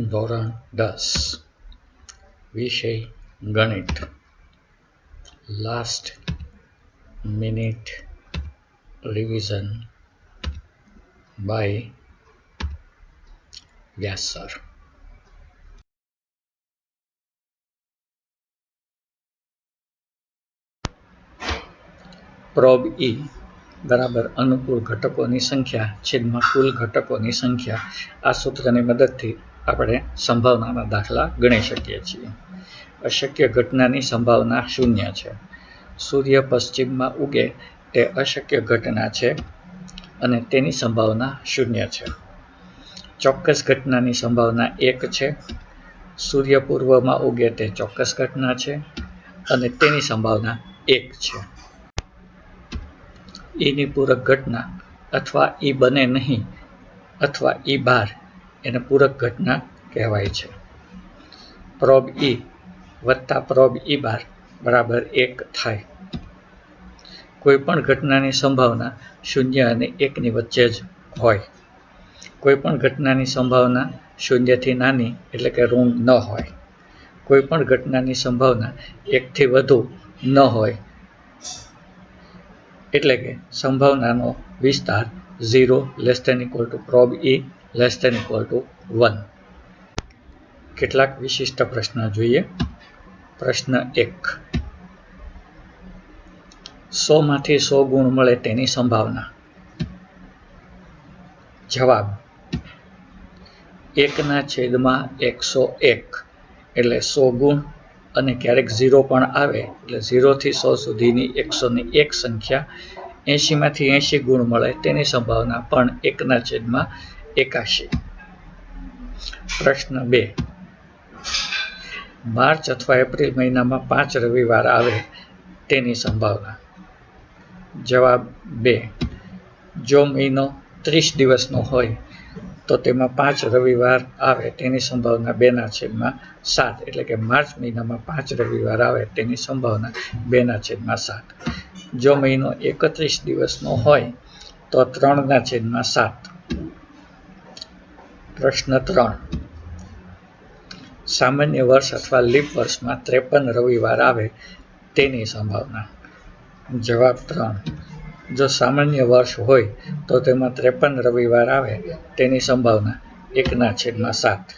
ધોરણ 10 વિષય ગણિત last minute revision by Vyas sir. પ્રોબ ઈ બરાબર અનુકૂળ ઘટકોની સંખ્યા છેદમાં કુલ ઘટકોની સંખ્યા. આ સૂત્રની મદદથી આપણે સંભાવનાના દાખલા ગણી શકીએ છીએ. અશક્ય ઘટનાની સંભાવના 0 છે. સૂર્ય પશ્ચિમમાં ઉગે તે અશક્ય ઘટના છે અને તેની સંભાવના 0 છે. ચોક્કસ ઘટનાની સંભાવના 1 છે. સૂર્ય પૂર્વમાં ઉગે તે ચોક્કસ ઘટના છે અને તેની સંભાવના 1 છે. ઈની પૂરક ઘટના અથવા ઈ બને નહીં અથવા ઈ બાર એને પૂરક ઘટના કહેવાય છે. પ્રોબ ઈ વત્તા પ્રોબ ઈ બાર બરાબર 1 થાય. કોઈ પણ ઘટનાની સંભાવના 0 અને 1 ની વચ્ચે જ હોય. કોઈ પણ ઘટનાની સંભાવના 0 થી નાની એટલે કે ઋણ ન હોય. કોઈ પણ ઘટનાની સંભાવના 1 થી વધુ ન હોય એટલે કે સંભાવનાનો વિસ્તાર 0 પ્રોબ ઈ <= 1. કેટલાક વિશિષ્ટ પ્રશ્ન જોઈએ. પ્રશ્ન 1. 100 માંથી 100 ગુણ મળે તેની સંભાવના. જવાબ 1/101 એટલે 100 ગુણ અને ક્યારેક 0 પણ આવે એટલે 0 થી 100 સુધીની 101 સંખ્યા. 80 માંથી 80 ગુણ મળે તેની સંભાવના પણ 1/81. પ્રશ્ન 2. માર્ચ અથવા એપ્રિલ મહિનામાં 5 રવિવાર આવે તેની સંભાવના. જવાબ 2. જો મહિનો 30 દિવસનો હોય તો તેમાં 5 રવિવાર આવે તેની સંભાવના 2/7 એટલે કે માર્ચ મહિનામાં 5 રવિવાર આવે તેની સંભાવના 2/7. જો મહિનો 31 દિવસનો હોય તો 3/7. પ્રશ્ન 3. સામાન્ય વર્ષ અથવા લીપ વર્ષમાં 53 રવિવાર આવે તેની સંભાવના. જવાબ 3. જો સામાન્ય વર્ષ હોય તો તેમાં 53 રવિવાર આવે તેની સંભાવના 1/7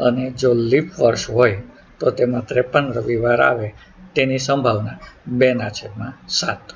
અને જો લીપ વર્ષ હોય તો તેમાં 53 રવિવાર આવે તેની સંભાવના 2/7.